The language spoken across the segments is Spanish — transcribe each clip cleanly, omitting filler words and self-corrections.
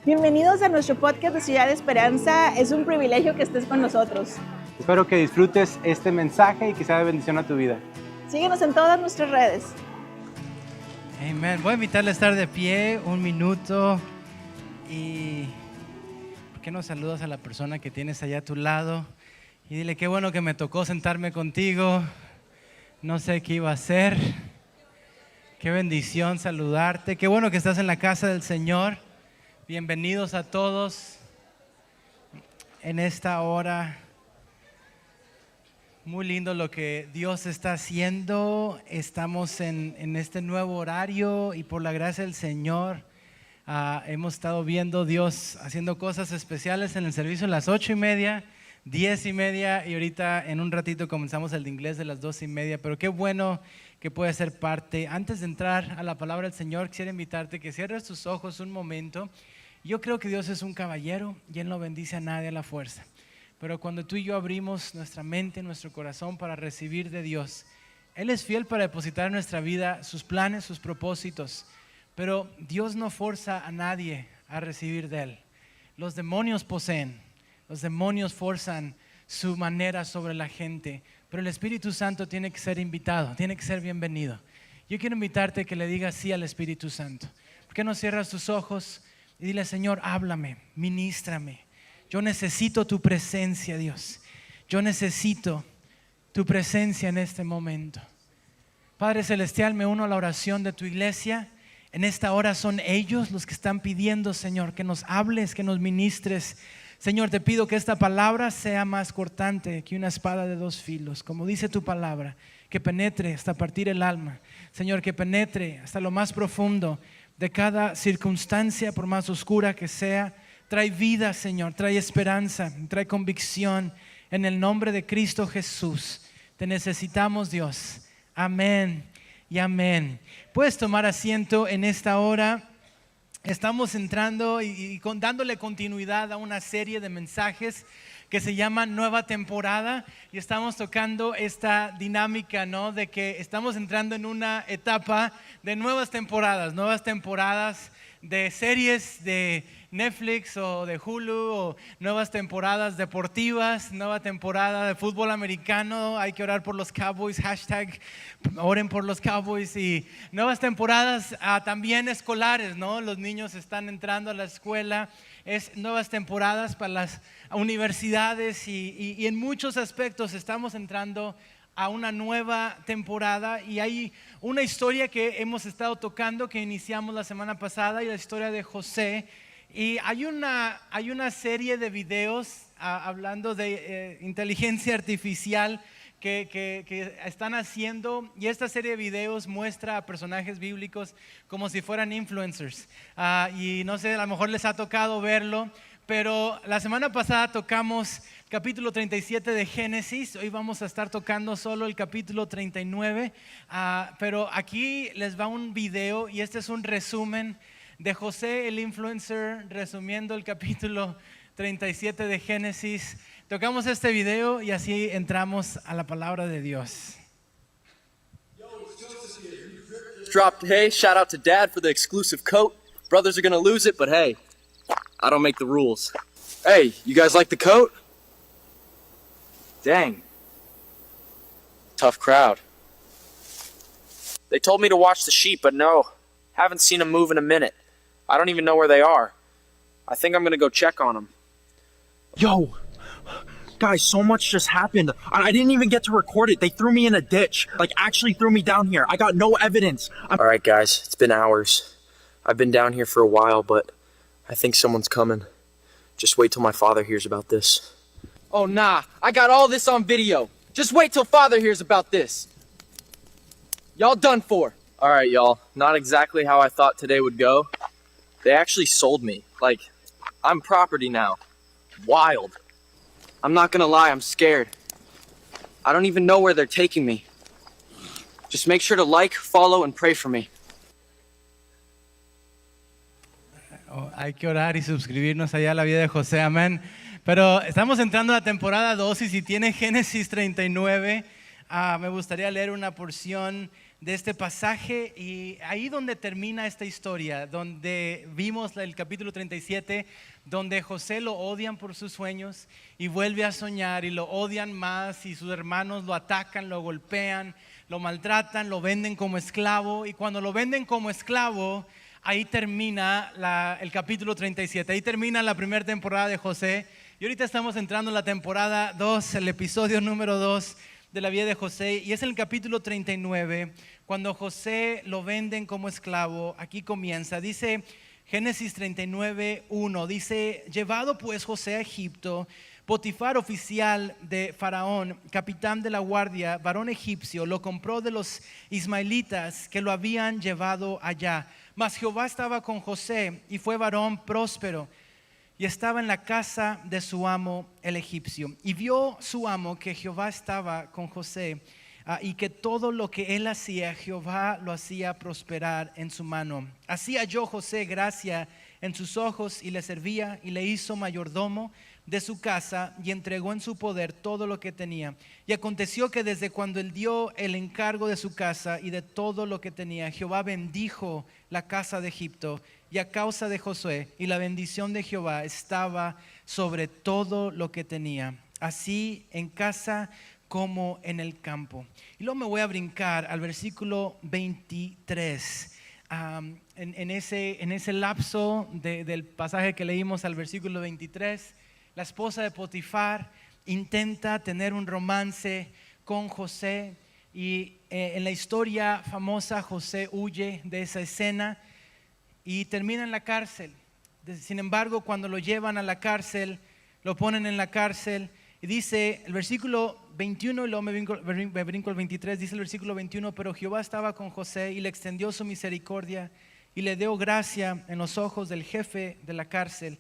Bienvenidos a nuestro podcast de Ciudad de Esperanza. Es un privilegio que estés con nosotros. Espero que disfrutes este mensaje y que sea de bendición a tu vida. Síguenos en todas nuestras redes. Amén. Voy a invitarle a estar de pie un minuto y ¿por qué no saludas a la persona que tienes allá a tu lado? Y dile, qué bueno que me tocó sentarme contigo. No sé qué iba a hacer. Qué bendición saludarte. Qué bueno que estás en la casa del Señor. Bienvenidos a todos en esta hora. Muy lindo lo que Dios está haciendo. Estamos en este nuevo horario y por la gracia del Señor hemos estado viendo Dios haciendo cosas especiales en el servicio a las 8:30, 10:30 y ahorita en un ratito comenzamos el de inglés de las 2:30. Pero qué bueno que puedes ser parte. Antes de entrar a la palabra del Señor, quisiera invitarte que cierres tus ojos un momento. Yo creo que Dios es un caballero y Él no bendice a nadie a la fuerza. Pero cuando tú y yo abrimos nuestra mente, nuestro corazón para recibir de Dios, Él es fiel para depositar en nuestra vida sus planes, sus propósitos. Pero Dios no forza a nadie a recibir de Él. Los demonios poseen, los demonios forzan su manera sobre la gente. Pero el Espíritu Santo tiene que ser invitado, tiene que ser bienvenido. Yo quiero invitarte a que le digas sí al Espíritu Santo. ¿Por qué no cierras tus ojos y dile, Señor, háblame, ministrame? Yo necesito tu presencia, Dios. Yo necesito tu presencia en este momento. Padre Celestial, me uno a la oración de tu iglesia. En esta hora son ellos los que están pidiendo, Señor, que nos hables, que nos ministres. Señor, te pido que esta palabra sea más cortante que una espada de dos filos. Como dice tu palabra, que penetre hasta partir el alma. Señor, que penetre hasta lo más profundo de cada circunstancia, por más oscura que sea. Trae vida, Señor, trae esperanza, trae convicción. En el nombre de Cristo Jesús, te necesitamos, Dios. Amén y amén. Puedes tomar asiento en esta hora. Estamos entrando dándole continuidad a una serie de mensajes que se llama Nueva Temporada y estamos tocando esta dinámica, ¿no? De que estamos entrando en una etapa de nuevas temporadas de series de Netflix o de Hulu, o nuevas temporadas deportivas, nueva temporada de fútbol americano. Hay que orar por los Cowboys, hashtag oren por los Cowboys. Y nuevas temporadas también escolares, ¿no? Los niños están entrando a la escuela. Es nuevas temporadas para las universidades y en muchos aspectos estamos entrando a una nueva temporada. Y hay una historia que hemos estado tocando, que iniciamos la semana pasada, y la historia de José. Y hay una serie de videos hablando de inteligencia artificial que están haciendo, y esta serie de videos muestra a personajes bíblicos como si fueran influencers. Y no sé, a lo mejor les ha tocado verlo, pero la semana pasada tocamos capítulo 37 de Génesis. Hoy vamos a estar tocando solo el capítulo 39, pero aquí les va un video y este es un resumen de José el influencer, resumiendo el capítulo 37 de Génesis. Tocamos este video y así entramos a la palabra de Dios. Dropped, hey, shout out to Dad for the exclusive coat. Brothers are gonna lose it, but hey, I don't make the rules. Hey, you guys like the coat? Dang. Tough crowd. They told me to watch the sheep, but no, haven't seen them move in a minute. I don't even know where they are. I think I'm gonna go check on them. Yo, guys, so much just happened. I didn't even get to record it. They threw me in a ditch. Like, actually threw me down here. I got no evidence. Alright guys, it's been hours. I've been down here for a while, but I think someone's coming. Just wait till my father hears about this. Oh nah, I got all this on video. Just wait till father hears about this. Y'all done for. Alright y'all, not exactly how I thought today would go. They actually sold me. Like, I'm property now. Wild. I'm not gonna lie, I'm scared. I don't even know where they're taking me. Just make sure to like, follow, and pray for me. Hay que orar y suscribirnos allá a la vida de José, amén. Pero estamos entrando a la temporada 2 y si tiene Génesis 39, me gustaría leer una porción de este pasaje y ahí donde termina esta historia, donde vimos el capítulo 37, donde José lo odian por sus sueños y vuelve a soñar y lo odian más y sus hermanos lo atacan, lo golpean, lo maltratan, lo venden como esclavo y cuando lo venden como esclavo, ahí termina el capítulo 37, ahí termina la primera temporada de José y ahorita estamos entrando en la temporada 2, el episodio número 2 de la vida de José y es en el capítulo 39 cuando José lo venden como esclavo. Aquí comienza, dice Génesis 39:1, dice: llevado pues José a Egipto, Potifar, oficial de Faraón, capitán de la guardia, varón egipcio, lo compró de los ismaelitas que lo habían llevado allá. Mas Jehová estaba con José y fue varón próspero y estaba en la casa de su amo el egipcio. Y vio su amo que Jehová estaba con José y que todo lo que él hacía, Jehová lo hacía prosperar en su mano. Así halló José gracia en sus ojos y le servía y le hizo mayordomo de su casa y entregó en su poder todo lo que tenía. Y aconteció que desde cuando él dio el encargo de su casa y de todo lo que tenía, Jehová bendijo la casa de Egipto y a causa de Josué, y la bendición de Jehová estaba sobre todo lo que tenía, así en casa como en el campo. Y luego me voy a brincar al versículo 23. En ese lapso del pasaje que leímos al versículo 23, la esposa de Potifar intenta tener un romance con José y en la historia famosa José huye de esa escena y termina en la cárcel. Sin embargo, cuando lo llevan a la cárcel, lo ponen en la cárcel y dice el versículo 21 y luego me brinco el 23, dice el versículo 21: pero Jehová estaba con José y le extendió su misericordia y le dio gracia en los ojos del jefe de la cárcel.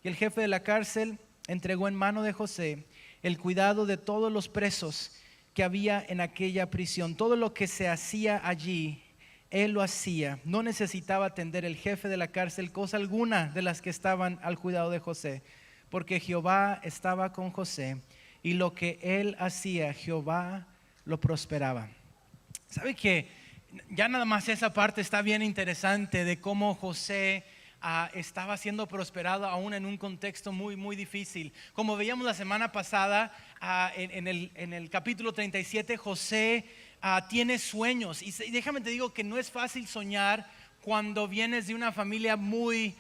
Y el jefe de la cárcel entregó en mano de José el cuidado de todos los presos que había en aquella prisión. Todo lo que se hacía allí, él lo hacía. No necesitaba atender el jefe de la cárcel cosa alguna de las que estaban al cuidado de José, porque Jehová estaba con José y lo que él hacía, Jehová lo prosperaba. ¿Sabe que ya nada más esa parte está bien interesante de cómo José estaba siendo prosperado aún en un contexto muy, muy difícil? Como veíamos la semana pasada en el capítulo 37, José tiene sueños y déjame te digo que no es fácil soñar cuando vienes de una familia muy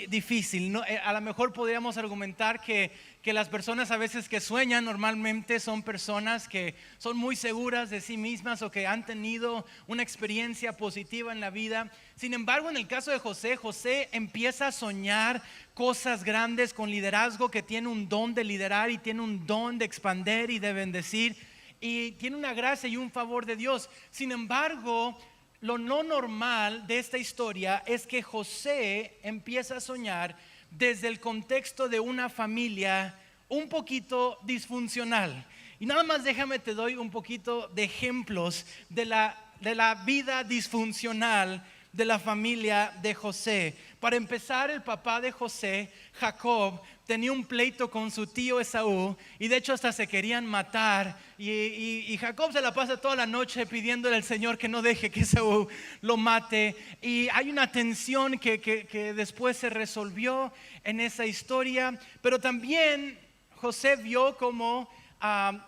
difícil. No, a lo mejor podríamos argumentar que las personas a veces que sueñan normalmente son personas que son muy seguras de sí mismas o que han tenido una experiencia positiva en la vida. Sin embargo, en el caso de José empieza a soñar cosas grandes con liderazgo, que tiene un don de liderar y tiene un don de expander y de bendecir y tiene una gracia y un favor de Dios. Sin embargo, lo no normal de esta historia es que José empieza a soñar desde el contexto de una familia un poquito disfuncional. Y nada más déjame te doy un poquito de ejemplos de la vida disfuncional de la familia de José. Para empezar, el papá de José, Jacob, tenía un pleito con su tío Esaú y de hecho hasta se querían matar y Jacob se la pasa toda la noche pidiéndole al Señor que no deje que Esaú lo mate, y hay una tensión que después se resolvió en esa historia. Pero también José vio como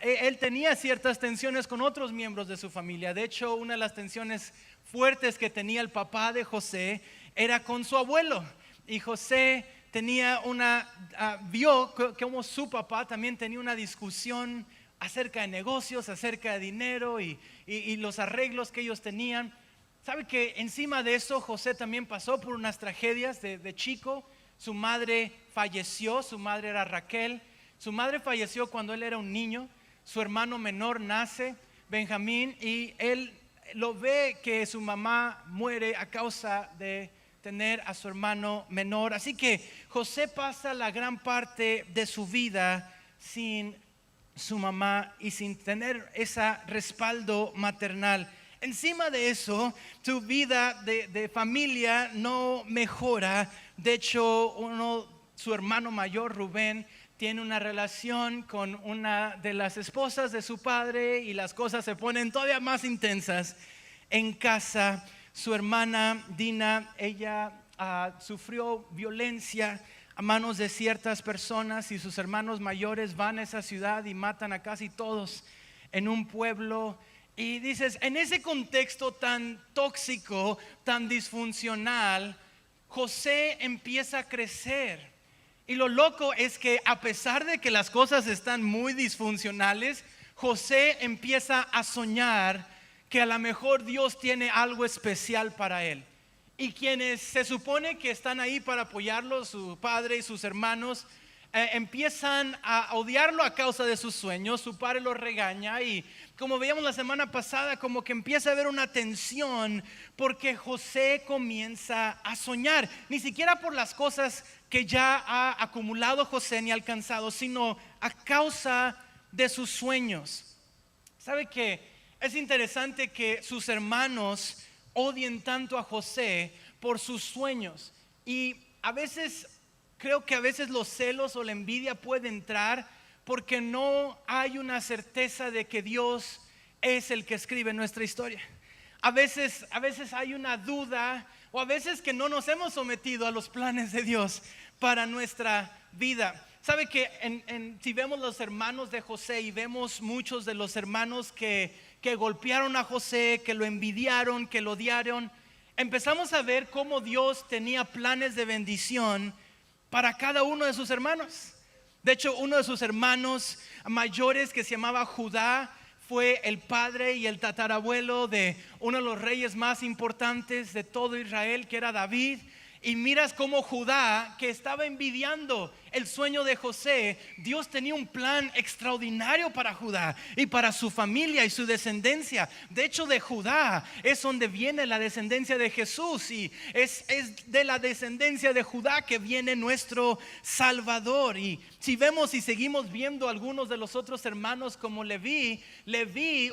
él tenía ciertas tensiones con otros miembros de su familia. De hecho, una de las tensiones fuertes que tenía el papá de José era con su abuelo, y José vio como su papá también tenía una discusión acerca de negocios, acerca de dinero y los arreglos que ellos tenían. ¿Sabe que encima de eso José también pasó por unas tragedias de chico? Su madre falleció, su madre era Raquel. Su madre falleció cuando él era un niño. Su hermano menor nace, Benjamín, y él lo ve que su mamá muere a causa de tener a su hermano menor. Así que José pasa la gran parte de su vida sin su mamá y sin tener ese respaldo maternal. Encima de eso, su vida de familia no mejora. De hecho, su hermano mayor, Rubén, tiene una relación con una de las esposas de su padre y las cosas se ponen todavía más intensas. en casa. Su hermana Dina, ella sufrió violencia a manos de ciertas personas y sus hermanos mayores van a esa ciudad y matan a casi todos en un pueblo. Y dices, en ese contexto tan tóxico, tan disfuncional, José empieza a crecer. Y lo loco es que a pesar de que las cosas están muy disfuncionales, José empieza a soñar que a lo mejor Dios tiene algo especial para él. Y quienes se supone que están ahí para apoyarlo, su padre y sus hermanos, empiezan a odiarlo a causa de sus sueños. Su padre lo regaña y como veíamos la semana pasada, como que empieza a haber una tensión porque José comienza a soñar, ni siquiera por las cosas que ya ha acumulado José ni alcanzado, sino a causa de sus sueños. ¿Sabe qué? Es interesante que sus hermanos odien tanto a José por sus sueños, y a veces creo que a veces los celos o la envidia puede entrar porque no hay una certeza de que Dios es el que escribe nuestra historia. A veces hay una duda, o a veces que no nos hemos sometido a los planes de Dios para nuestra vida. ¿Sabe que si vemos los hermanos de José y vemos muchos de los hermanos que golpearon a José, que lo envidiaron, que lo odiaron, empezamos a ver cómo Dios tenía planes de bendición para cada uno de sus hermanos? De hecho, uno de sus hermanos mayores, que se llamaba Judá, fue el padre y el tatarabuelo de uno de los reyes más importantes de todo Israel, que era David. Y miras cómo Judá, que estaba envidiando el sueño de José, Dios tenía un plan extraordinario para Judá y para su familia y su descendencia. De hecho, de Judá es donde viene la descendencia de Jesús, y es de la descendencia de Judá que viene nuestro Salvador. Y si vemos y seguimos viendo algunos de los otros hermanos como Leví,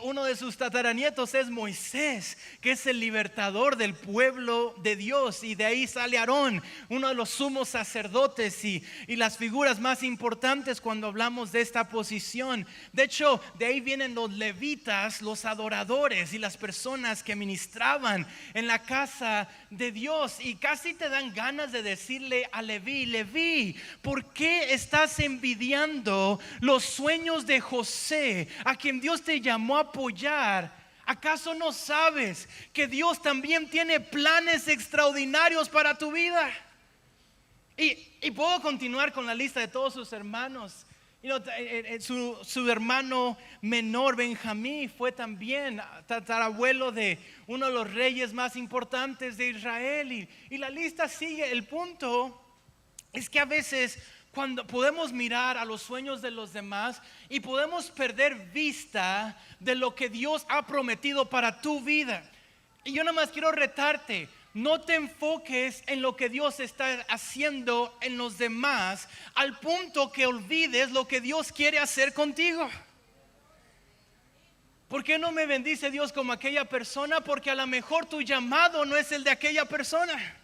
uno de sus tataranietos es Moisés, que es el libertador del pueblo de Dios, y de ahí sale Aarón, uno de los sumos sacerdotes y las figuras más importantes cuando hablamos de esta posición. De hecho, de ahí vienen los levitas, los adoradores y las personas que ministraban en la casa de Dios. Y casi te dan ganas de decirle a Leví, ¿por qué estás envidiando los sueños de José, a quien Dios te llamó a apoyar? ¿Acaso no sabes que Dios también tiene planes extraordinarios para tu vida? Y puedo continuar con la lista de todos sus hermanos. Su hermano menor, Benjamín, fue también tatarabuelo de uno de los reyes más importantes de Israel. Y la lista sigue. El punto es que a veces cuando podemos mirar a los sueños de los demás y podemos perder vista de lo que Dios ha prometido para tu vida. Y yo nada más quiero retarte: no te enfoques en lo que Dios está haciendo en los demás al punto que olvides lo que Dios quiere hacer contigo. ¿Por qué no me bendice Dios como aquella persona? Porque a lo mejor tu llamado no es el de aquella persona.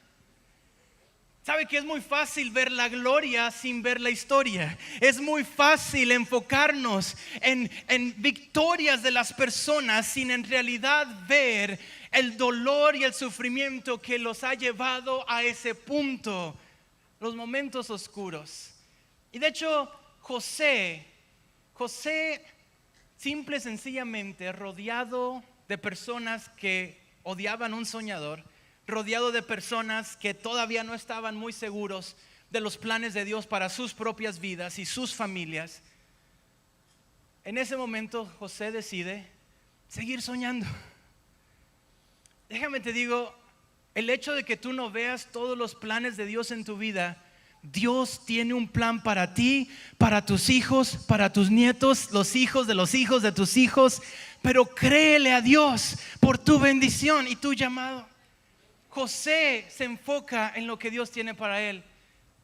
¿Sabe que es muy fácil ver la gloria sin ver la historia? Es muy fácil enfocarnos en victorias de las personas sin en realidad ver el dolor y el sufrimiento que los ha llevado a ese punto, los momentos oscuros. Y de hecho, José, simple y sencillamente rodeado de personas que odiaban a un soñador, rodeado de personas que todavía no estaban muy seguros de los planes de Dios para sus propias vidas y sus familias. En ese momento José decide seguir soñando. Déjame te digo, el hecho de que tú no veas todos los planes de Dios en tu vida, Dios tiene un plan para ti, para tus hijos, para tus nietos, los hijos de tus hijos. Pero créele a Dios por tu bendición y tu llamado. José se enfoca en lo que Dios tiene para él,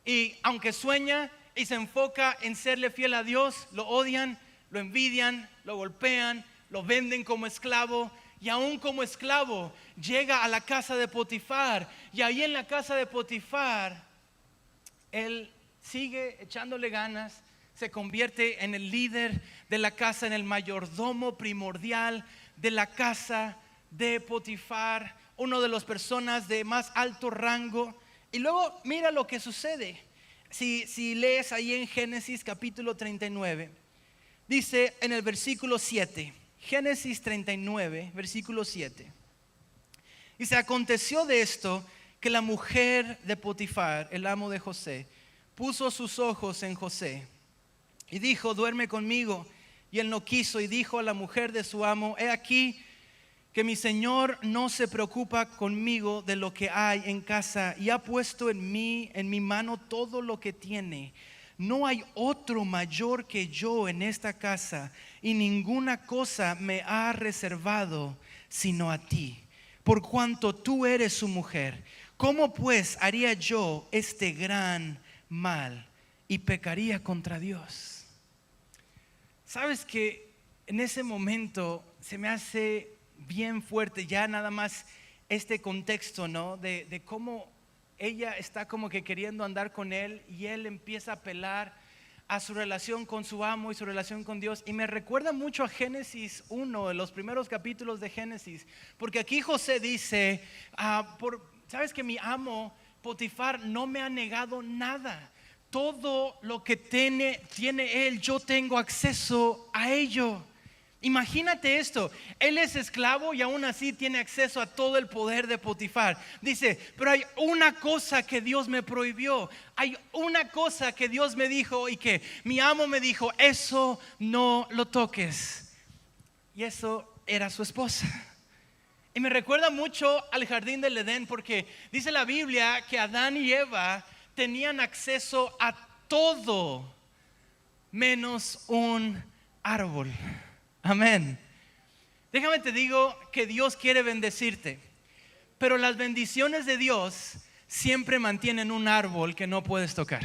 y aunque sueña y se enfoca en serle fiel a Dios, lo odian, lo envidian, lo golpean, lo venden como esclavo. Y aún como esclavo llega a la casa de Potifar, y ahí en la casa de Potifar él sigue echándole ganas, se convierte en el líder de la casa, en el mayordomo primordial de la casa de Potifar, uno de las personas de más alto rango. Y luego mira lo que sucede. Si lees ahí en Génesis capítulo 39, dice en el versículo 7, Génesis 39, versículo 7. Dice, aconteció de esto que la mujer de Potifar, el amo de José, puso sus ojos en José y dijo, duerme conmigo. Y él no quiso y dijo a la mujer de su amo, he aquí que mi señor no se preocupa conmigo de lo que hay en casa y ha puesto en mi mano todo lo que tiene. No hay otro mayor que yo en esta casa y ninguna cosa me ha reservado sino a ti, por cuanto tú eres su mujer. ¿Cómo pues haría yo este gran mal y pecaría contra Dios? Sabes que en ese momento se me hace bien fuerte ya nada más este contexto, ¿no? De cómo ella está como que queriendo andar con él y él empieza a apelar a su relación con su amo y su relación con Dios. Y me recuerda mucho a Génesis 1, los primeros capítulos de Génesis, porque aquí José dice, sabes que mi amo Potifar no me ha negado nada. Todo lo que tiene él, yo tengo acceso a ello. Imagínate esto, él es esclavo y aún así tiene acceso a todo el poder de Potifar. Dice, pero hay una cosa que Dios me prohibió, hay una cosa que Dios me dijo y que mi amo me dijo, eso no lo toques. Y eso era su esposa. Y me recuerda mucho al jardín del Edén, porque dice la Biblia que Adán y Eva tenían acceso a todo menos un árbol. Amén. Déjame te digo que Dios quiere bendecirte, pero las bendiciones de Dios siempre mantienen un árbol que no puedes tocar.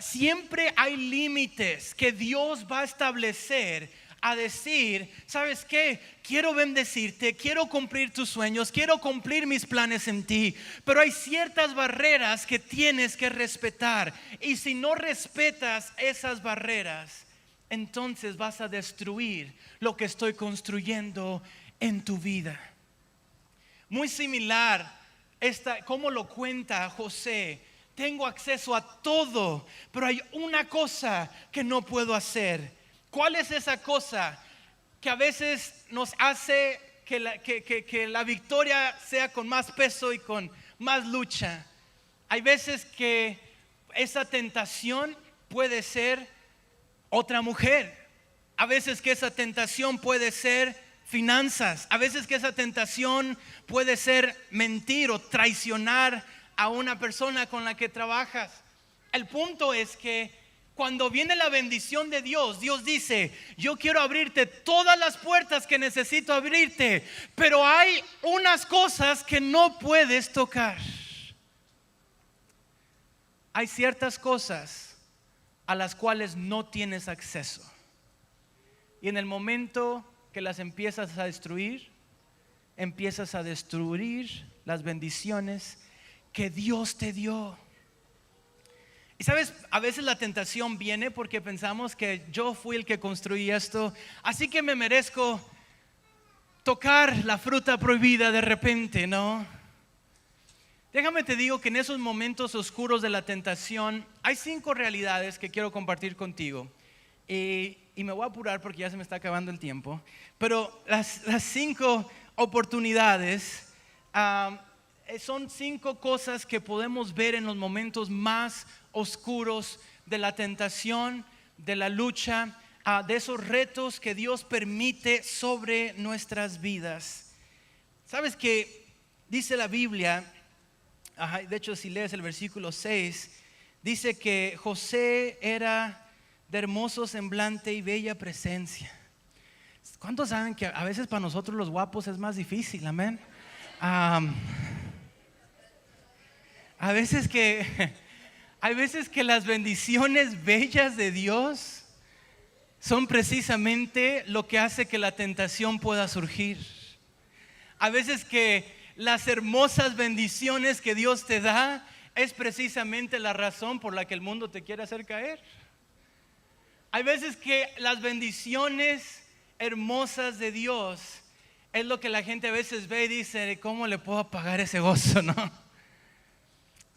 Siempre hay límites que Dios va a establecer a decir, ¿sabes qué? Quiero bendecirte, quiero cumplir tus sueños, quiero cumplir mis planes en ti, pero hay ciertas barreras que tienes que respetar, y si no respetas esas barreras, entonces vas a destruir lo que estoy construyendo en tu vida. Muy similar como lo cuenta José. Tengo acceso a todo, pero hay una cosa que no puedo hacer. ¿Cuál es esa cosa que a veces nos hace que la victoria sea con más peso y con más lucha? Hay veces que esa tentación puede ser otra mujer, a veces que esa tentación puede ser finanzas, a veces que esa tentación puede ser mentir o traicionar a una persona con la que trabajas. El punto es que cuando viene la bendición de Dios, Dios dice, yo quiero abrirte todas las puertas que necesito abrirte, pero hay unas cosas que no puedes tocar. Hay ciertas cosas a las cuales no tienes acceso, y en el momento que las empiezas a destruir, empiezas a destruir las bendiciones que Dios te dio. Y sabes, a veces la tentación viene porque pensamos que yo fui el que construí esto, así que me merezco tocar la fruta prohibida de repente, ¿no? Déjame te digo que en esos momentos oscuros de la tentación hay 5 realidades que quiero compartir contigo, y me voy a apurar porque ya se me está acabando el tiempo, pero las 5 oportunidades son 5 cosas que podemos ver en los momentos más oscuros de la tentación, de la lucha, de esos retos que Dios permite sobre nuestras vidas. Sabes que dice la Biblia, de hecho si lees el versículo 6, dice que José era de hermoso semblante y bella presencia. ¿Cuántos saben que a veces para nosotros los guapos es más difícil? Amén. Hay veces que las bendiciones bellas de Dios son precisamente lo que hace que la tentación pueda surgir. A veces que las hermosas bendiciones que Dios te da es precisamente la razón por la que el mundo te quiere hacer caer. Hay veces que las bendiciones hermosas de Dios es lo que la gente a veces ve y dice, ¿cómo le puedo pagar ese gozo, no?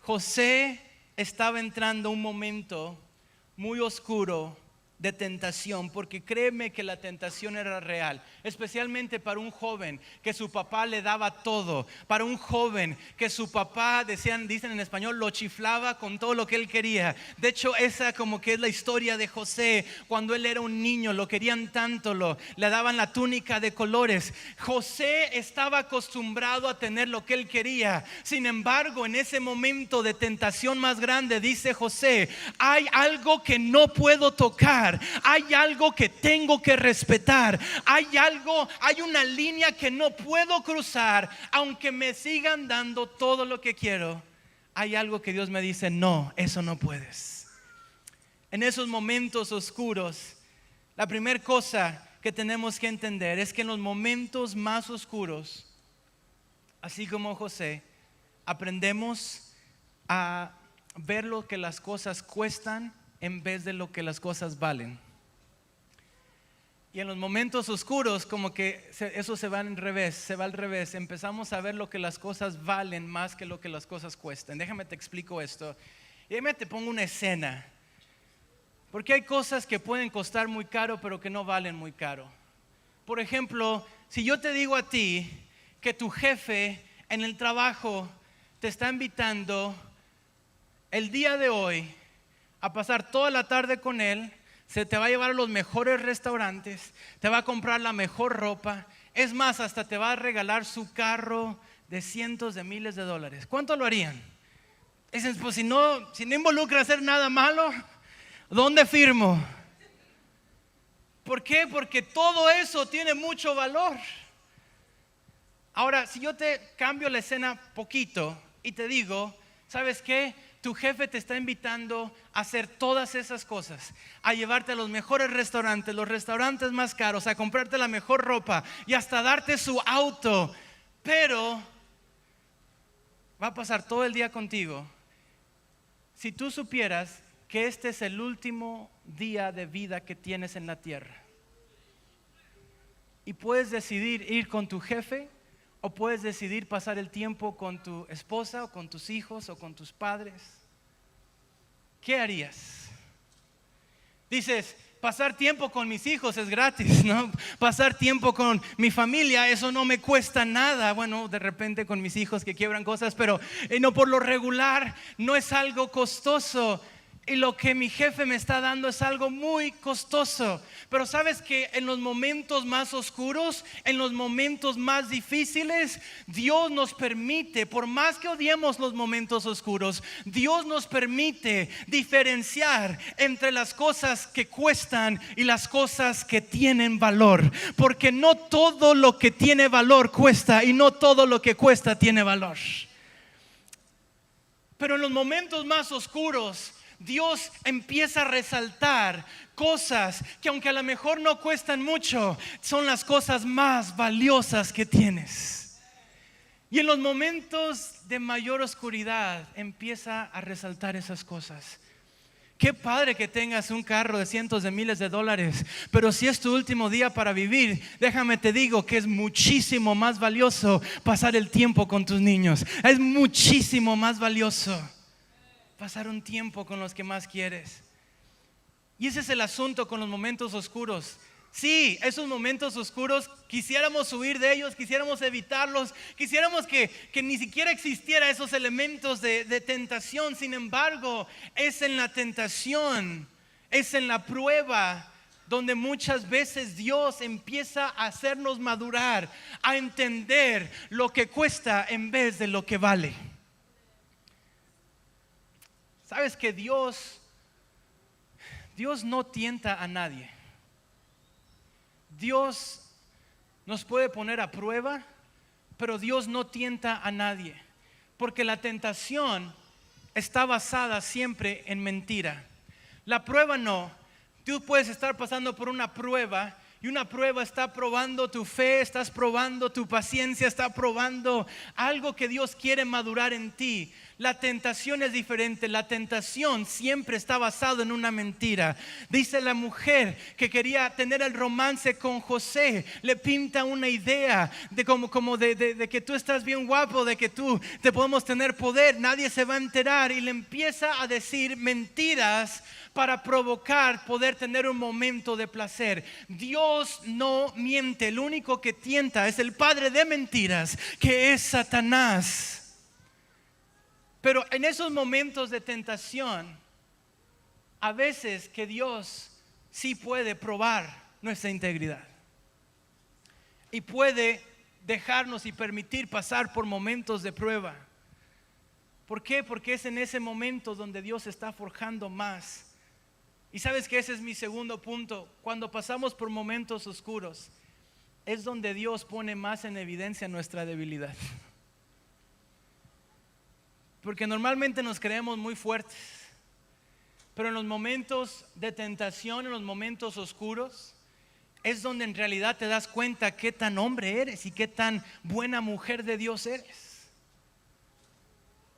José estaba entrando a un momento muy oscuro de tentación, porque créeme que la tentación era real, especialmente para un joven que su papá le daba todo, para un joven que su papá, dicen en español, lo chiflaba con todo lo que él quería. De hecho, esa como que es la historia de José. Cuando él era un niño, lo querían tanto, le daban la túnica de colores. José estaba acostumbrado a tener lo que él quería. Sin embargo, en ese momento de tentación más grande, dice José, hay algo que no puedo tocar. Hay algo que tengo que respetar. Hay una línea que no puedo cruzar, aunque me sigan dando todo lo que quiero. Hay algo que Dios me dice, no, eso no puedes. En esos momentos oscuros, la primera cosa que tenemos que entender es que en los momentos más oscuros, así como José, aprendemos a ver lo que las cosas cuestan en vez de lo que las cosas valen. Y en los momentos oscuros como que eso se va al revés. Empezamos a ver lo que las cosas valen más que lo que las cosas cuestan. Déjame te explico esto. Y déjame te pongo una escena. Porque hay cosas que pueden costar muy caro pero que no valen muy caro. Por ejemplo, si yo te digo a ti que tu jefe en el trabajo te está invitando el día de hoy a pasar toda la tarde con él, se te va a llevar a los mejores restaurantes, te va a comprar la mejor ropa, es más, hasta te va a regalar su carro de cientos de miles de dólares. ¿Cuánto lo harían? Dicen, pues si no involucra hacer nada malo, ¿dónde firmo? ¿Por qué? Porque todo eso tiene mucho valor. Ahora, si yo te cambio la escena poquito y te digo, ¿sabes qué? Tu jefe te está invitando a hacer todas esas cosas, a llevarte a los mejores restaurantes, los restaurantes más caros, a comprarte la mejor ropa y hasta darte su auto, pero va a pasar todo el día contigo. Si tú supieras que este es el último día de vida que tienes en la tierra y puedes decidir ir con tu jefe o puedes decidir pasar el tiempo con tu esposa o con tus hijos o con tus padres, ¿qué harías? Dices, pasar tiempo con mis hijos es gratis, ¿no? Pasar tiempo con mi familia, eso no me cuesta nada. Bueno, de repente con mis hijos que quiebran cosas, pero no, por lo regular no es algo costoso. Y lo que mi jefe me está dando es algo muy costoso. Pero sabes que en los momentos más oscuros, en los momentos más difíciles, Dios nos permite, por más que odiemos los momentos oscuros, Dios nos permite diferenciar entre las cosas que cuestan y las cosas que tienen valor. Porque no todo lo que tiene valor cuesta y no todo lo que cuesta tiene valor. Pero en los momentos más oscuros, Dios empieza a resaltar cosas que aunque a lo mejor no cuestan mucho, son las cosas más valiosas que tienes. Y en los momentos de mayor oscuridad empieza a resaltar esas cosas. Qué padre que tengas un carro de cientos de miles de dólares, pero si es tu último día para vivir, déjame te digo que es muchísimo más valioso pasar el tiempo con tus niños. Es muchísimo más valioso pasar un tiempo con los que más quieres. Y ese es el asunto con los momentos oscuros. Sí, esos momentos oscuros quisiéramos huir de ellos, quisiéramos evitarlos, quisiéramos que ni siquiera existiera esos elementos de tentación. Sin embargo, es en la tentación, es en la prueba donde muchas veces Dios empieza a hacernos madurar, a entender lo que cuesta en vez de lo que vale. Sabes que Dios no tienta a nadie. Dios nos puede poner a prueba, pero Dios no tienta a nadie, porque la tentación está basada siempre en mentira. La prueba no. Tú puedes estar pasando por una prueba, Y una prueba está probando tu fe, estás probando tu paciencia, está probando algo que Dios quiere madurar en ti. La tentación es diferente. La tentación siempre está basada en una mentira. Dice la mujer que quería tener el romance con José, le pinta una idea de como de que tú estás bien guapo, de que tú te podemos tener poder, nadie se va a enterar, y le empieza a decir mentiras para provocar poder tener un momento de placer. Dios no miente, el único que tienta es el padre de mentiras, que es Satanás. Pero en esos momentos de tentación, a veces que Dios sí puede probar nuestra integridad y puede dejarnos y permitir pasar por momentos de prueba. ¿Por qué? Porque es en ese momento donde Dios está forjando más. Y sabes que ese es mi segundo punto. Cuando pasamos por momentos oscuros, es donde Dios pone más en evidencia nuestra debilidad. Porque normalmente nos creemos muy fuertes, pero en los momentos de tentación, en los momentos oscuros, es donde en realidad te das cuenta qué tan hombre eres y qué tan buena mujer de Dios eres.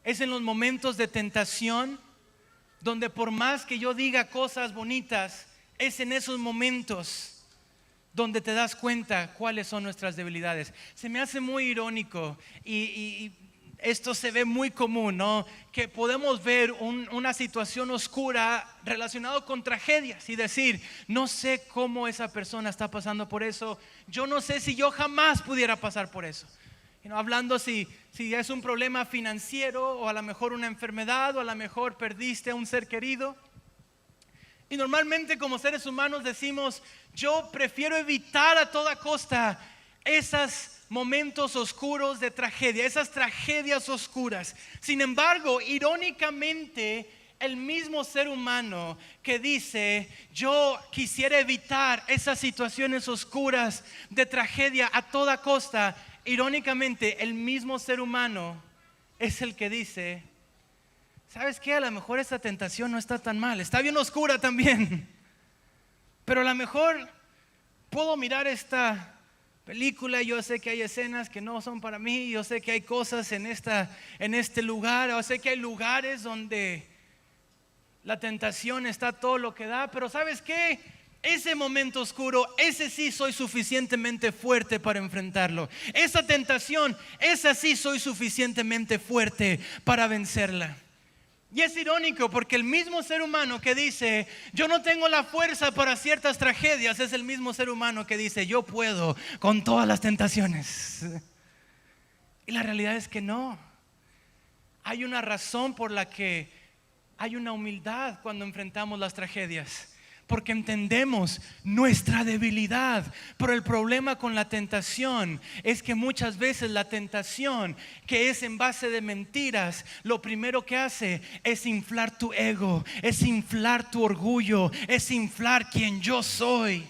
Es en los momentos de tentación donde por más que yo diga cosas bonitas, es en esos momentos donde te das cuenta cuáles son nuestras debilidades. Se me hace muy irónico y esto se ve muy común, ¿no? Que podemos ver una situación oscura relacionada con tragedias y decir, no sé cómo esa persona está pasando por eso, yo no sé si yo jamás pudiera pasar por eso. Hablando si es un problema financiero, o a lo mejor una enfermedad, o a lo mejor perdiste a un ser querido. Y normalmente como seres humanos decimos, yo prefiero evitar a toda costa esos momentos oscuros de tragedia, esas tragedias oscuras. Sin embargo, irónicamente, el mismo ser humano que dice, yo quisiera evitar esas situaciones oscuras de tragedia a toda costa, irónicamente, el mismo ser humano es el que dice, ¿sabes qué? A lo mejor esta tentación no está tan mal, está bien oscura también, pero a lo mejor puedo mirar esta película. Yo sé que hay escenas que no son para mí, yo sé que hay cosas en este lugar, yo sé que hay lugares donde la tentación está todo lo que da, pero ¿sabes qué? Ese momento oscuro, ese sí soy suficientemente fuerte para enfrentarlo. Esa tentación, esa sí soy suficientemente fuerte para vencerla. Y es irónico porque el mismo ser humano que dice, yo no tengo la fuerza para ciertas tragedias, es el mismo ser humano que dice, yo puedo con todas las tentaciones. Y la realidad es que no. Hay una razón por la que hay una humildad cuando enfrentamos las tragedias, porque entendemos nuestra debilidad. Pero el problema con la tentación es que muchas veces la tentación, que es en base de mentiras, lo primero que hace es inflar tu ego, es inflar tu orgullo, es inflar quien yo soy.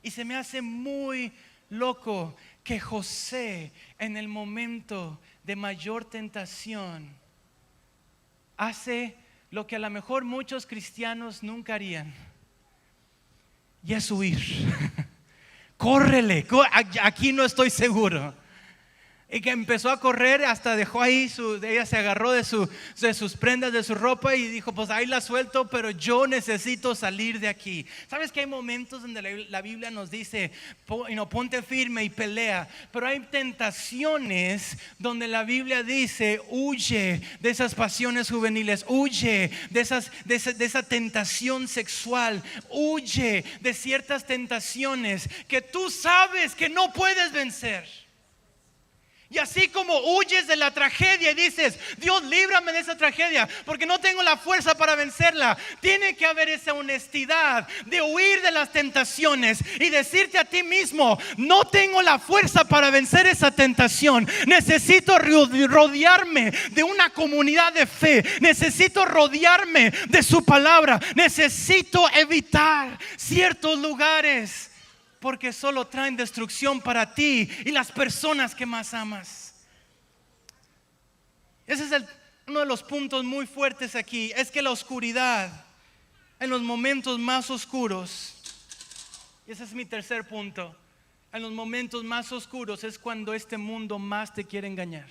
Y se me hace muy loco que José, en el momento de mayor tentación, hace lo que a lo mejor muchos cristianos nunca harían, y es huir. Córrele, aquí no estoy seguro. Y que empezó a correr, hasta dejó ahí ella se agarró de sus prendas, de su ropa, y dijo, pues ahí la suelto, pero yo necesito salir de aquí. ¿Sabes que hay momentos donde la Biblia nos dice, ponte firme y pelea? Pero hay tentaciones donde la Biblia dice, huye de esas pasiones juveniles, huye de esa tentación sexual, huye de ciertas tentaciones que tú sabes que no puedes vencer. Y así como huyes de la tragedia y dices, Dios, líbrame de esa tragedia porque no tengo la fuerza para vencerla, tiene que haber esa honestidad de huir de las tentaciones y decirte a ti mismo, no tengo la fuerza para vencer esa tentación, necesito rodearme de una comunidad de fe, necesito rodearme de su palabra, necesito evitar ciertos lugares, porque solo traen destrucción para ti y las personas que más amas. Ese es uno de los puntos muy fuertes aquí. Es que la oscuridad, en los momentos más oscuros, Y ese es mi tercer punto. En los momentos más oscuros es cuando este mundo más te quiere engañar.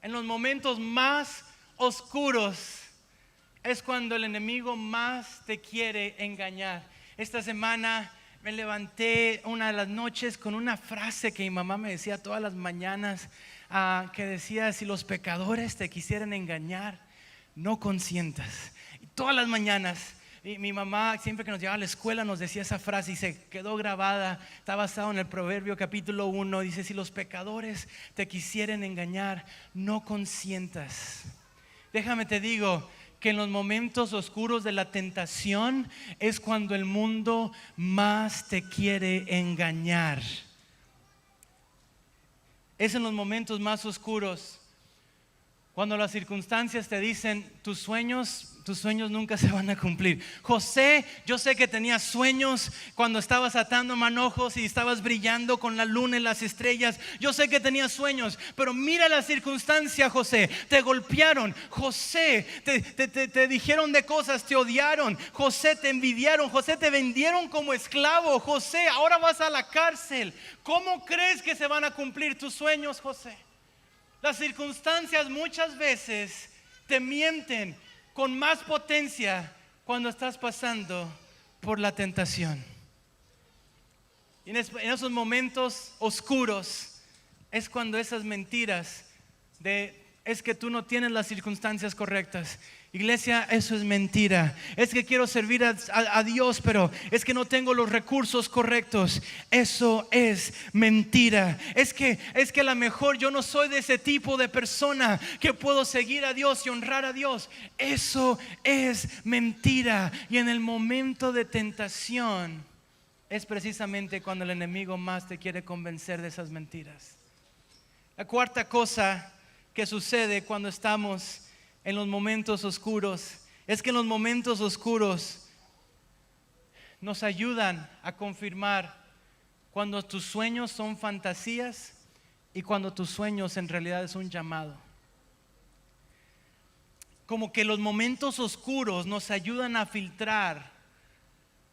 En los momentos más oscuros es cuando el enemigo más te quiere engañar. Esta semana me levanté una de las noches con una frase que mi mamá me decía todas las mañanas, que decía: si los pecadores te quisieran engañar, no consientas. Y todas las mañanas mi mamá, siempre que nos llevaba a la escuela, nos decía esa frase y se quedó grabada. Está basado en el Proverbio capítulo 1. Dice: si los pecadores te quisieren engañar, no consientas. Déjame te digo que en los momentos oscuros de la tentación es cuando el mundo más te quiere engañar. Es en los momentos más oscuros cuando las circunstancias te dicen: tus sueños nunca se van a cumplir. José, yo sé que tenías sueños cuando estabas atando manojos y estabas brillando con la luna y las estrellas. Yo sé que tenías sueños, pero mira la circunstancia, José. Te golpearon, José, te dijeron de cosas, te odiaron, José, te envidiaron, José, te vendieron como esclavo, José, ahora vas a la cárcel. ¿Cómo crees que se van a cumplir tus sueños, José? Las circunstancias muchas veces te mienten con más potencia cuando estás pasando por la tentación. Y en esos momentos oscuros es cuando esas mentiras es que tú no tienes las circunstancias correctas. Iglesia, eso es mentira. Es que quiero servir a Dios, pero es que no tengo los recursos correctos. Eso es mentira. Es que a lo mejor yo no soy de ese tipo de persona que puedo seguir a Dios y honrar a Dios. Eso es mentira. Y en el momento de tentación es precisamente cuando el enemigo más te quiere convencer de esas mentiras. La cuarta cosa que sucede cuando estamos en los momentos oscuros es que en los momentos oscuros nos ayudan a confirmar cuando tus sueños son fantasías y cuando tus sueños en realidad es un llamado. Como que los momentos oscuros nos ayudan a filtrar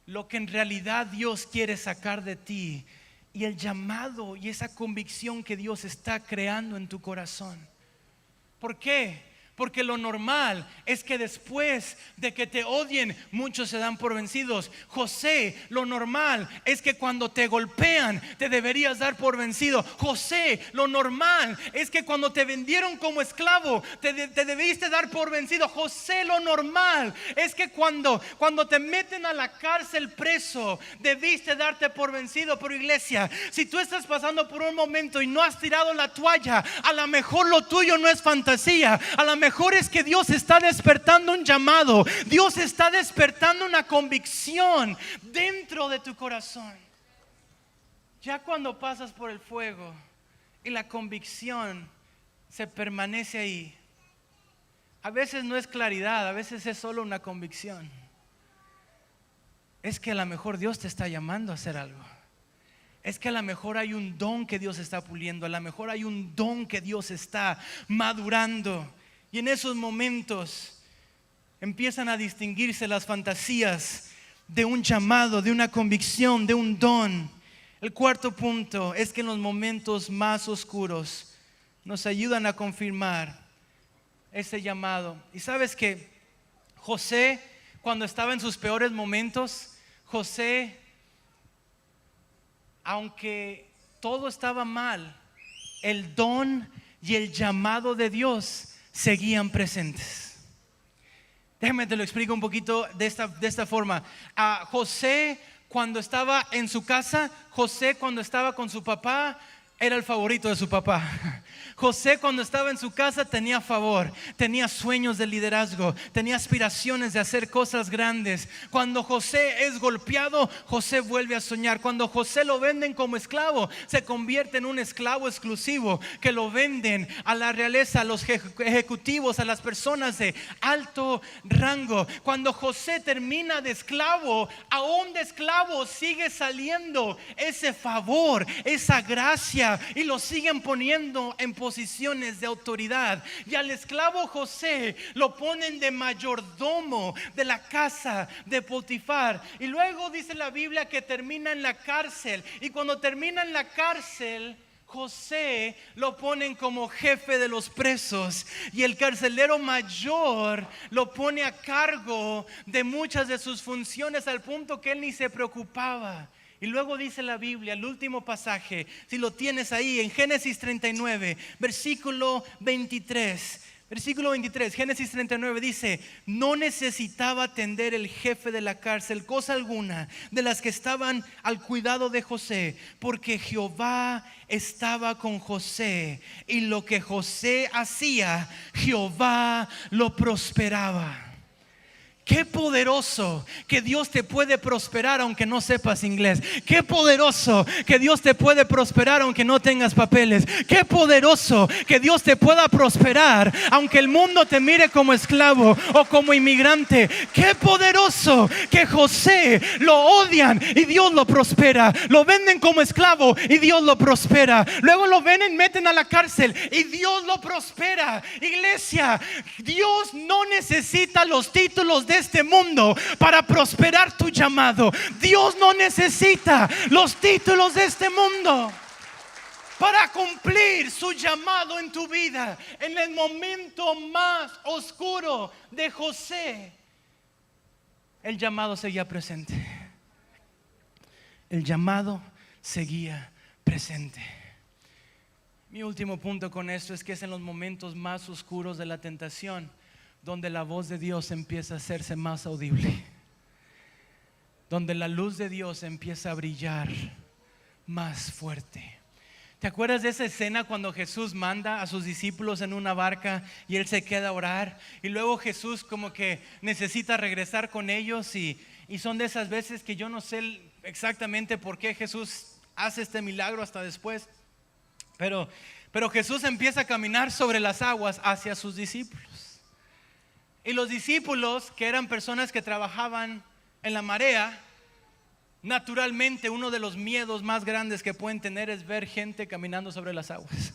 lo que en realidad Dios quiere sacar de ti y el llamado y esa convicción que Dios está creando en tu corazón. ¿Por qué? Porque lo normal es que después de que te odien, muchos se dan por vencidos. José, lo normal es que cuando te golpean, te deberías dar por vencido. José, lo normal es que cuando te vendieron como esclavo, te debiste dar por vencido. José, lo normal es que cuando te meten a la cárcel preso, debiste darte por vencido. Pero iglesia, si tú estás pasando por un momento y no has tirado la toalla, a lo mejor lo tuyo no es fantasía. A lo mejor es que Dios está despertando un llamado. Dios está despertando una convicción dentro de tu corazón. Ya cuando pasas por el fuego y la convicción se permanece ahí, a veces no es claridad, a veces es solo una convicción. Es que a lo mejor Dios te está llamando a hacer algo. Es que a lo mejor hay un don que Dios está puliendo. A lo mejor hay un don que Dios está madurando. Y en esos momentos empiezan a distinguirse las fantasías de un llamado, de una convicción, de un don. El cuarto punto es que en los momentos más oscuros nos ayudan a confirmar ese llamado. Y sabes que José, cuando estaba en sus peores momentos, José, aunque todo estaba mal, el don y el llamado de Dios seguían presentes. Déjame te lo explico un poquito de esta forma. José, cuando estaba en su casa, José cuando estaba con su papá, era el favorito de su papá. José cuando estaba en su casa tenía favor, tenía sueños de liderazgo, tenía aspiraciones de hacer cosas grandes. Cuando José es golpeado, José vuelve a soñar. Cuando José lo venden como esclavo, se convierte en un esclavo exclusivo que lo venden a la realeza, a los ejecutivos, a las personas de alto rango. Cuando José termina de esclavo, aún de esclavo sigue saliendo ese favor, esa gracia iglesia y lo siguen poniendo en posiciones de autoridad. Y al esclavo José lo ponen de mayordomo de la casa de Potifar. Y luego dice la Biblia que termina en la cárcel. Y cuando termina en la cárcel, José lo ponen como jefe de los presos y el carcelero mayor lo pone a cargo de muchas de sus funciones al punto que él ni se preocupaba. Y luego dice la Biblia, el último pasaje, si lo tienes ahí en Génesis 39, versículo 23. Versículo 23, Génesis 39 dice: no necesitaba atender el jefe de la cárcel cosa alguna de las que estaban al cuidado de José, porque Jehová estaba con José, y lo que José hacía, Jehová lo prosperaba. Qué poderoso que Dios te puede prosperar aunque no sepas inglés. Qué poderoso que Dios te puede prosperar aunque no tengas papeles. Qué poderoso que Dios te pueda prosperar aunque el mundo te mire como esclavo o como inmigrante. Qué poderoso que José lo odian y Dios lo prospera. Lo venden como esclavo y Dios lo prospera. Luego lo venden, meten a la cárcel y Dios lo prospera. Iglesia, Dios no necesita los títulos de este mundo para prosperar tu llamado. Dios no necesita los títulos de este mundo para cumplir su llamado en tu vida. En el momento más oscuro de José, el llamado seguía presente. El llamado seguía presente. Mi último punto con esto es que es en los momentos más oscuros de la tentación donde la voz de Dios empieza a hacerse más audible, donde la luz de Dios empieza a brillar más fuerte. ¿Te acuerdas de esa escena cuando Jesús manda a sus discípulos en una barca y Él se queda a orar? Y luego Jesús como que necesita regresar con ellos y son de esas veces que yo no sé exactamente por qué Jesús hace este milagro hasta después. Pero Jesús empieza a caminar sobre las aguas hacia sus discípulos. Y los discípulos, que eran personas que trabajaban en la marea, naturalmente uno de los miedos más grandes que pueden tener es ver gente caminando sobre las aguas.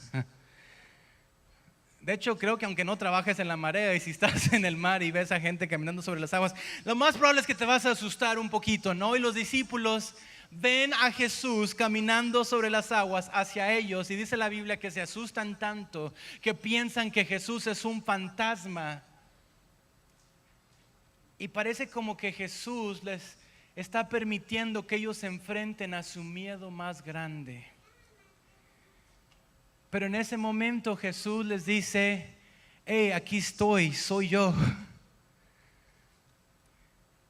De hecho, creo que aunque no trabajes en la marea y si estás en el mar y ves a gente caminando sobre las aguas, lo más probable es que te vas a asustar un poquito, ¿no? Y los discípulos ven a Jesús caminando sobre las aguas hacia ellos y dice la Biblia que se asustan tanto que piensan que Jesús es un fantasma. Y parece como que Jesús les está permitiendo que ellos se enfrenten a su miedo más grande. Pero en ese momento Jesús les dice: hey, aquí estoy, soy yo.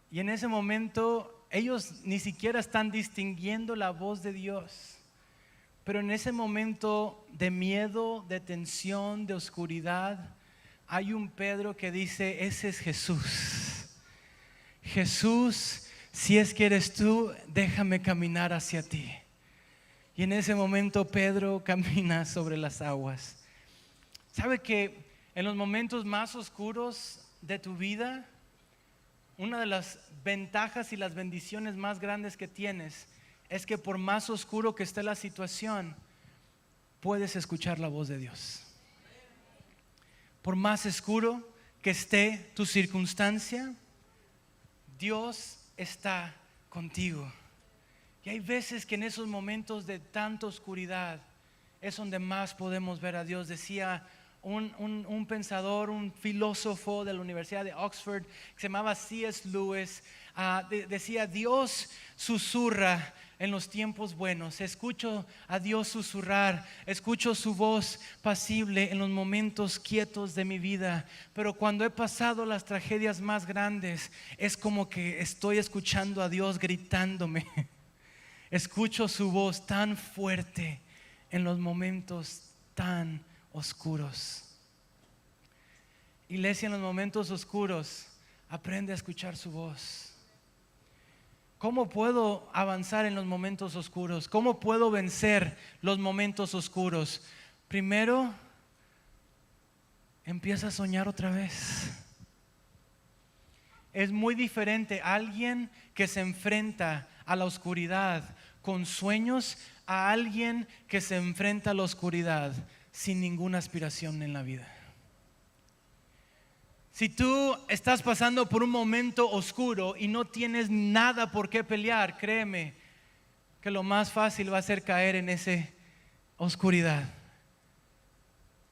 Y en ese momento ellos ni siquiera están distinguiendo la voz de Dios. Pero en ese momento de miedo, de tensión, de oscuridad, hay un Pedro que dice: ese es Jesús. Jesús, si es que eres tú, déjame caminar hacia ti. Y en ese momento Pedro camina sobre las aguas. ¿Sabe que en los momentos más oscuros de tu vida, una de las ventajas y las bendiciones más grandes que tienes es que por más oscuro que esté la situación, puedes escuchar la voz de Dios? Por más oscuro que esté tu circunstancia, Dios está contigo. Y hay veces que en esos momentos de tanta oscuridad es donde más podemos ver a Dios. Decía un pensador, un filósofo de la Universidad de Oxford que se llamaba C.S. Lewis, decía: Dios susurra en los tiempos buenos. Escucho a Dios susurrar, escucho su voz pasible en los momentos quietos de mi vida. Pero cuando he pasado las tragedias más grandes, es como que estoy escuchando a Dios gritándome. Escucho su voz tan fuerte en los momentos tan oscuros. Iglesia, en los momentos oscuros, aprende a escuchar su voz. ¿Cómo puedo avanzar en los momentos oscuros? ¿Cómo puedo vencer los momentos oscuros? Primero, empieza a soñar otra vez. Es muy diferente alguien que se enfrenta a la oscuridad con sueños a alguien que se enfrenta a la oscuridad sin ninguna aspiración en la vida. Si tú estás pasando por un momento oscuro y no tienes nada por qué pelear, créeme que lo más fácil va a ser caer en esa oscuridad.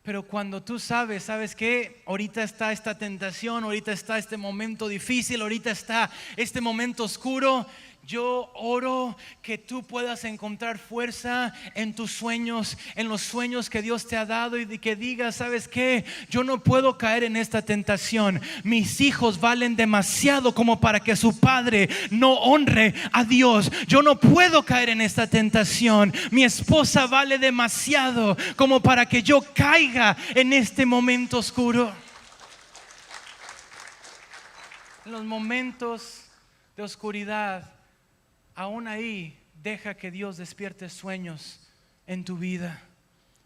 Pero cuando tú sabes que ahorita está esta tentación, ahorita está este momento difícil, ahorita está este momento oscuro, yo oro que tú puedas encontrar fuerza en tus sueños, en los sueños que Dios te ha dado, y que digas, ¿sabes qué? Yo no puedo caer en esta tentación. Mis hijos valen demasiado como para que su padre no honre a Dios. Yo no puedo caer en esta tentación. Mi esposa vale demasiado como para que yo caiga en este momento oscuro. En los momentos de oscuridad, aún ahí, deja que Dios despierte sueños en tu vida,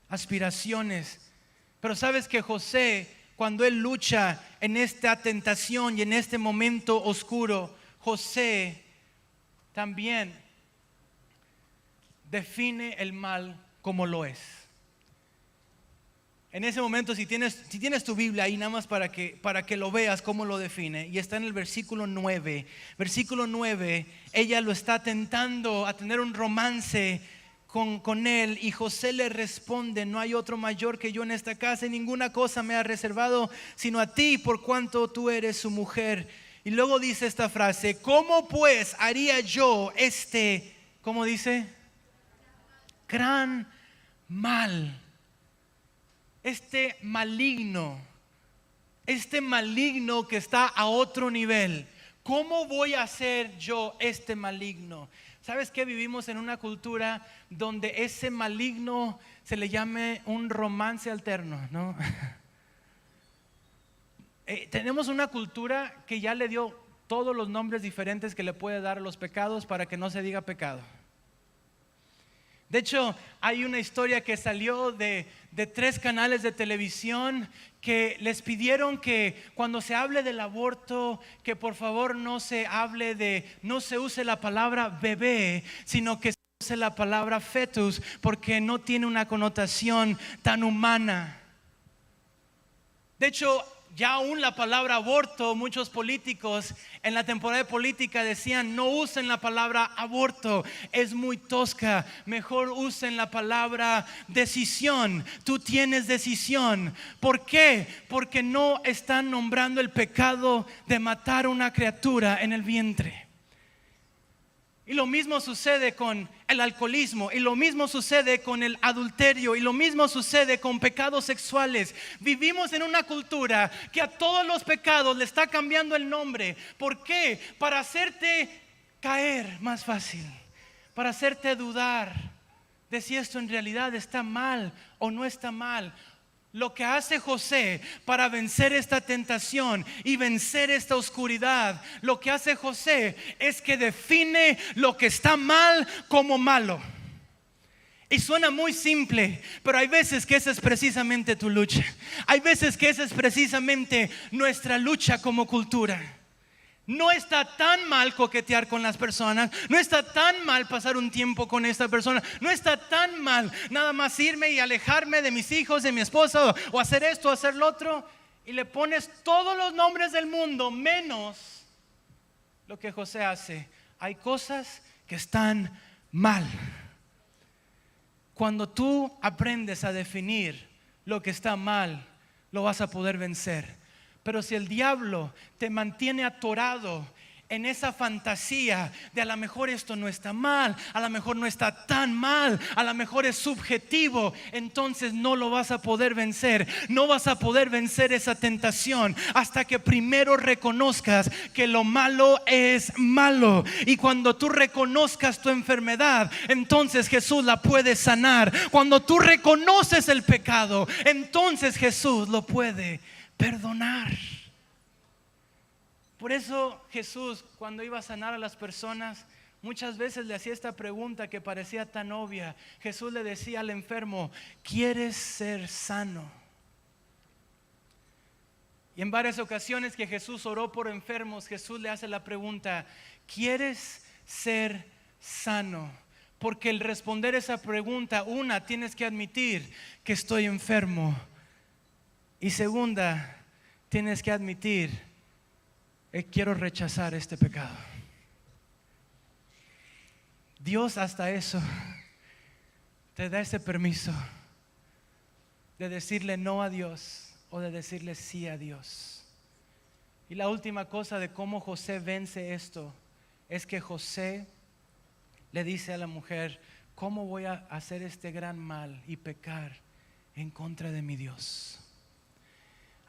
aspiraciones. Pero sabes que José, cuando él lucha en esta tentación y en este momento oscuro, José también define el mal como lo es. En ese momento, si tienes tu Biblia ahí, nada más para que lo veas cómo lo define, y está en el versículo 9. Versículo 9, ella lo está tentando a tener un romance con él, y José le responde: no hay otro mayor que yo en esta casa, y ninguna cosa me ha reservado sino a ti, por cuanto tú eres su mujer. Y luego dice esta frase: ¿cómo pues haría yo cómo dice? Gran mal. Este maligno que está a otro nivel. ¿Cómo voy a hacer yo este maligno? ¿Sabes qué? Vivimos en una cultura donde ese maligno se le llame un romance alterno, ¿no? Tenemos una cultura que ya le dio todos los nombres diferentes que le puede dar a los pecados para que no se diga pecado. De hecho, hay una historia que salió de 3 canales de televisión que les pidieron que cuando se hable del aborto, que por favor no se use la palabra bebé, sino que se use la palabra fetus, porque no tiene una connotación tan humana. De hecho, ya aún la palabra aborto, muchos políticos en la temporada de política decían: no usen la palabra aborto, es muy tosca, mejor usen la palabra decisión. Tú tienes decisión. ¿Por qué? Porque no están nombrando el pecado de matar a una criatura en el vientre. Y lo mismo sucede con el alcoholismo, y lo mismo sucede con el adulterio, y lo mismo sucede con pecados sexuales. Vivimos en una cultura que a todos los pecados le está cambiando el nombre. ¿Por qué? Para hacerte caer más fácil, para hacerte dudar de si esto en realidad está mal o no está mal. Lo que hace José para vencer esta tentación y vencer esta oscuridad, lo que hace José es que define lo que está mal como malo. Y suena muy simple, pero hay veces que esa es precisamente tu lucha. Hay veces que esa es precisamente nuestra lucha como cultura. No está tan mal coquetear con las personas, no está tan mal pasar un tiempo con esta persona, no está tan mal nada más irme y alejarme de mis hijos, de mi esposa, o hacer esto, o hacer lo otro. Y le pones todos los nombres del mundo menos lo que José hace. Hay cosas que están mal. Cuando tú aprendes a definir lo que está mal, lo vas a poder vencer. Pero si el diablo te mantiene atorado en esa fantasía de a lo mejor esto no está mal, a lo mejor no está tan mal, a lo mejor es subjetivo, entonces no lo vas a poder vencer. No vas a poder vencer esa tentación hasta que primero reconozcas que lo malo es malo. Y cuando tú reconozcas tu enfermedad, entonces Jesús la puede sanar. Cuando tú reconoces el pecado, entonces Jesús lo puede perdonar. Por eso Jesús, cuando iba a sanar a las personas, muchas veces le hacía esta pregunta que parecía tan obvia. Jesús le decía al enfermo: ¿quieres ser sano? Y en varias ocasiones que Jesús oró por enfermos, Jesús le hace la pregunta: ¿quieres ser sano? Porque el responder esa pregunta, una, tienes que admitir que estoy enfermo. Y segunda, tienes que admitir que quiero rechazar este pecado. Dios hasta eso te da ese permiso de decirle no a Dios o de decirle sí a Dios. Y la última cosa de cómo José vence esto es que José le dice a la mujer: ¿cómo voy a hacer este gran mal y pecar en contra de mi Dios?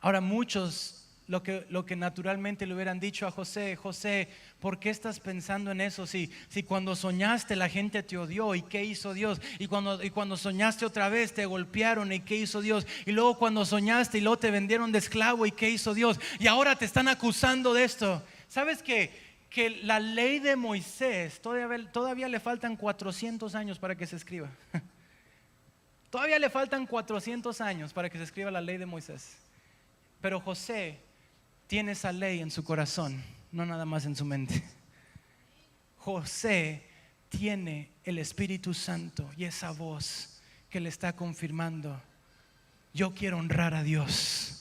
Ahora muchos lo que naturalmente le hubieran dicho a José: José, ¿por qué estás pensando en eso? Si cuando soñaste la gente te odió, ¿y qué hizo Dios? Y cuando soñaste otra vez te golpearon, ¿y qué hizo Dios? Y luego cuando soñaste y luego te vendieron de esclavo, ¿y qué hizo Dios? Y ahora te están acusando de esto. ¿Sabes qué? Que la ley de Moisés todavía le faltan 400 años para que se escriba. Todavía le faltan 400 años para que se escriba la ley de Moisés. Pero José tiene esa ley en su corazón, no nada más en su mente. José tiene el Espíritu Santo y esa voz que le está confirmando: yo quiero honrar a Dios.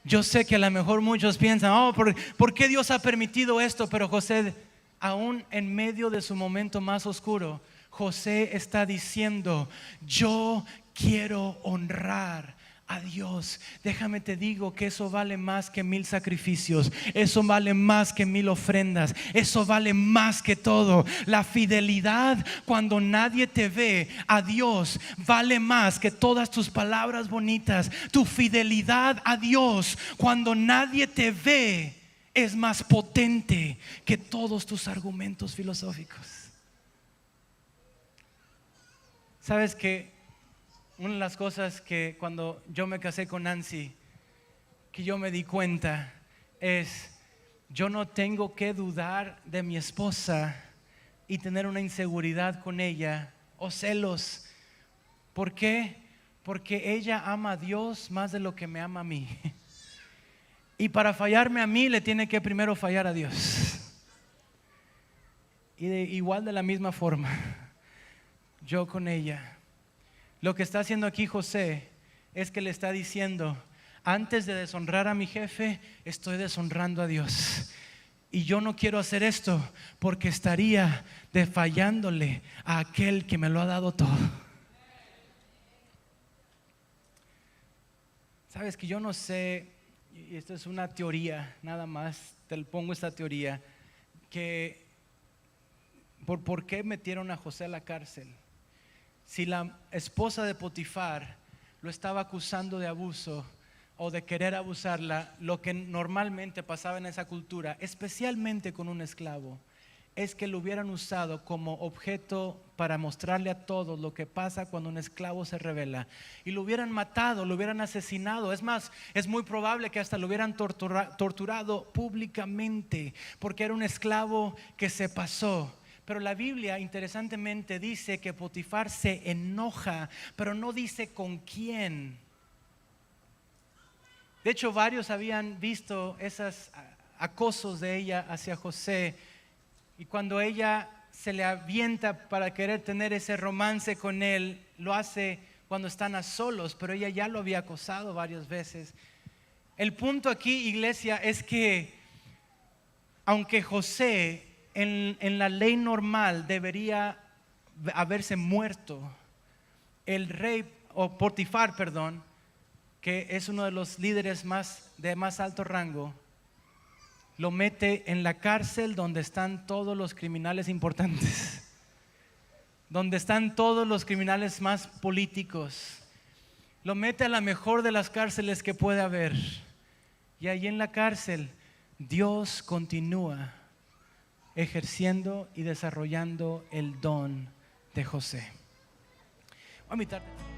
Yo sé que a lo mejor muchos piensan: oh, ¿por qué Dios ha permitido esto? Pero José, aún en medio de su momento más oscuro, José está diciendo: yo quiero honrar a Dios. Déjame te digo que eso vale más que 1000 sacrificios. Eso vale más que 1000 ofrendas. Eso vale más que todo. La fidelidad cuando nadie te ve a Dios vale más que todas tus palabras bonitas. Tu fidelidad a Dios cuando nadie te ve es más potente que todos tus argumentos filosóficos. ¿Sabes qué? Una de las cosas que cuando yo me casé con Nancy, que yo me di cuenta es: yo no tengo que dudar de mi esposa y tener una inseguridad con ella o celos. ¿Por qué? Porque ella ama a Dios más de lo que me ama a mí. Y para fallarme a mí le tiene que primero fallar a Dios. Y igual de la misma forma, yo con ella. Lo que está haciendo aquí José es que le está diciendo: antes de deshonrar a mi jefe, estoy deshonrando a Dios. Y yo no quiero hacer esto porque estaría fallándole a aquel que me lo ha dado todo. Sabes que yo no sé, y esto es una teoría, nada más te pongo esta teoría, que ¿por qué metieron a José a la cárcel? Si la esposa de Potifar lo estaba acusando de abuso o de querer abusarla, lo que normalmente pasaba en esa cultura, especialmente con un esclavo, es que lo hubieran usado como objeto para mostrarle a todos lo que pasa cuando un esclavo se rebela, y lo hubieran matado, lo hubieran asesinado. Es más, es muy probable que hasta lo hubieran torturado públicamente, porque era un esclavo que se pasó. Pero la Biblia interesantemente dice que Potifar se enoja, pero no dice con quién. De hecho, varios habían visto esos acosos de ella hacia José, y cuando ella se le avienta para querer tener ese romance con él, lo hace cuando están a solos, pero ella ya lo había acosado varias veces. El punto aquí, iglesia, es que aunque José en la ley normal debería haberse muerto, el rey, o Potifar, perdón, que es uno de los líderes de más alto rango, lo mete en la cárcel donde están todos los criminales importantes, donde están todos los criminales más políticos. Lo mete a la mejor de las cárceles que puede haber, y allí en la cárcel Dios continúa ejerciendo y desarrollando el don de José. Voy a invitarte.